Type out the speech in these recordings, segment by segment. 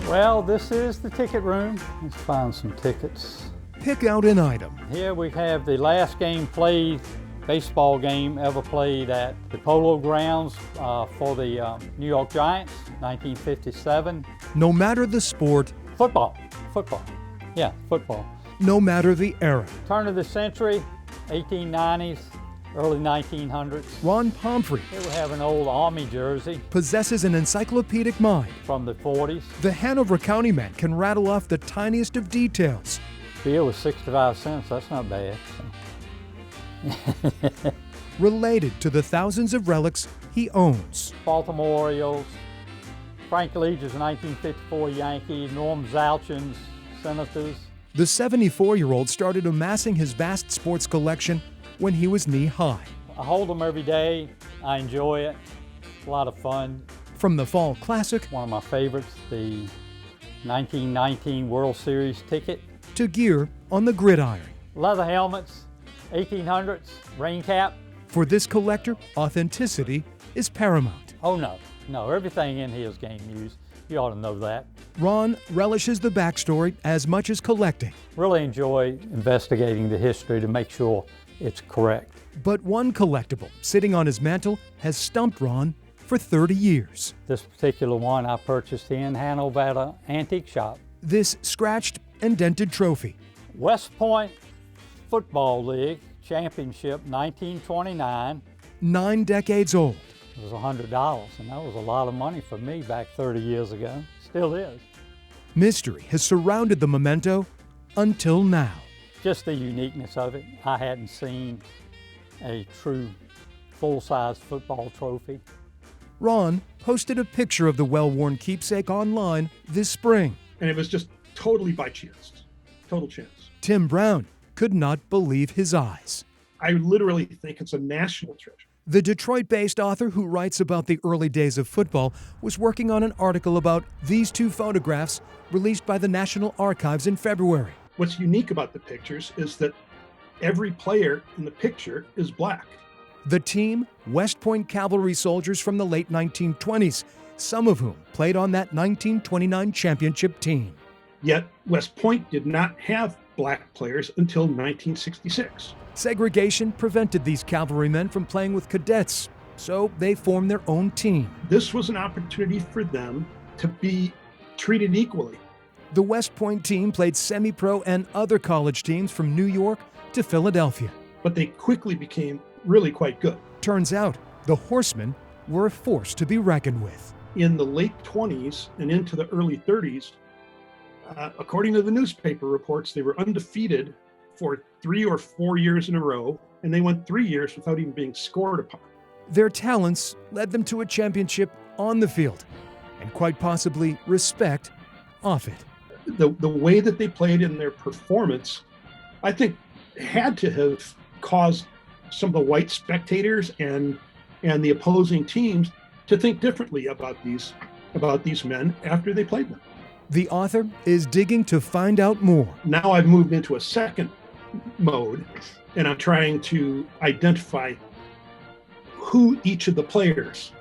Well, this is the ticket room. Let's find some tickets. Pick out an item. Here we have the last game played, baseball game ever played at the Polo Grounds for the New York Giants, 1957. No matter the sport, Football. Yeah, football. no matter the era, Turn of the century, 1890s, early 1900s. Ron Pomfrey Here we have an old Army jersey possesses an encyclopedic mind. from the 40s. The Hanover County man can rattle off the tiniest of details. Beer was 65 cents, that's not bad. Related to the thousands of relics he owns. Baltimore Orioles, Frank Leach's 1954 Yankee, Norm Zalchin's Senators. The 74-year-old started amassing his vast sports collection when he was knee-high. I hold them every day. I enjoy it. It's a lot of fun. From the Fall Classic One of my favorites, the 1919 World Series ticket. to gear on the gridiron. Leather helmets, 1800s, rain cap. For this collector, authenticity is paramount. Oh no, everything in here is game used. You ought to know that. Ron relishes the backstory as much as collecting. Really enjoy investigating the history to make sure it's correct. But one collectible sitting on his mantle has stumped Ron for 30 years. This particular one I purchased in Hanover at an antique shop. This scratched and dented trophy, West Point Football League Championship 1929. 9 decades old. It was $100, and that was a lot of money for me back 30 years ago. Still is. Mystery has surrounded the memento until now. Just the uniqueness of it. I hadn't seen a true full-size football trophy. Ron posted a picture of the well-worn keepsake online this spring. And it was just totally by chance, total chance. Tim Brown could not believe his eyes. I literally think it's a national treasure. The Detroit-based author who writes about the early days of football was working on an article about these two photographs released by the National Archives in February. What's unique about the pictures is that every player in the picture is black. The team, West Point Cavalry soldiers from the late 1920s, some of whom played on that 1929 championship team. Yet West Point did not have black players until 1966. Segregation prevented these cavalrymen from playing with cadets, so they formed their own team. This was an opportunity for them to be treated equally. The West Point team played semi-pro and other college teams from New York to Philadelphia. But they quickly became really quite good. Turns out, the Horsemen were a force to be reckoned with. In the late 20s and into the early 30s, according to the newspaper reports, they were undefeated for 3 or 4 years in a row, and they went 3 years without even being scored upon. Their talents led them to a championship on the field, and quite possibly respect off it. The way that they played in their performance, I think, had to have caused some of the white spectators and the opposing teams to think differently about these men after they played them. The author is digging to find out more. Now I've moved into a second mode, and I'm trying to identify who each of the players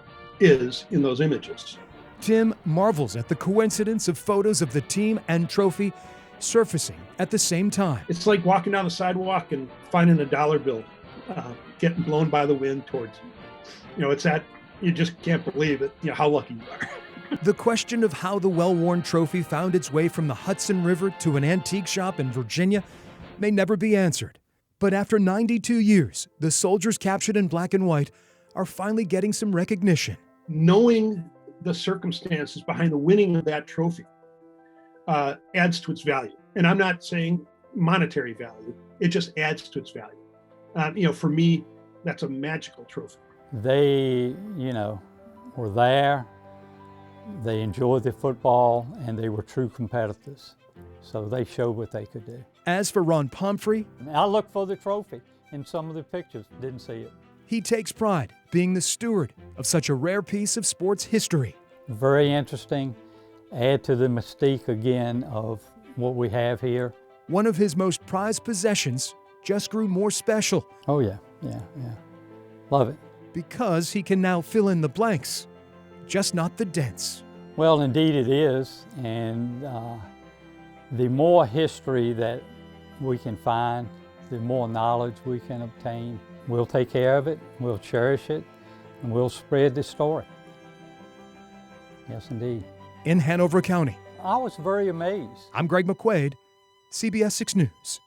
is in those images. Tim marvels at the coincidence of photos of the team and trophy surfacing at the same time. It's like walking down the sidewalk and finding a dollar bill getting blown by the wind towards you. You know, it's that you just can't believe it, how lucky you are. The question of how the well-worn trophy found its way from the Hudson River to an antique shop in Virginia may never be answered. But after 92 years, the soldiers captured in black and white are finally getting some recognition. Knowing the circumstances behind the winning of that trophy adds to its value. And I'm not saying monetary value, it just adds to its value. For me, that's a magical trophy. They, were there. They enjoyed the football, and they were true competitors. So they showed what they could do. As for Ron Pomfrey, I looked for the trophy in some of the pictures, didn't see it. he takes pride being the steward of such a rare piece of sports history. Very interesting. Add to the mystique again of what we have here. One of his most prized possessions just grew more special. Oh yeah. Love it. Because he can now fill in the blanks, just not the dents. Well, indeed it is, and the more history that we can find, the more knowledge we can obtain. We'll take care of it, we'll cherish it, and we'll spread the story. Yes, indeed. In Hanover County, I was very amazed. I'm Greg McQuaid, CBS 6 News.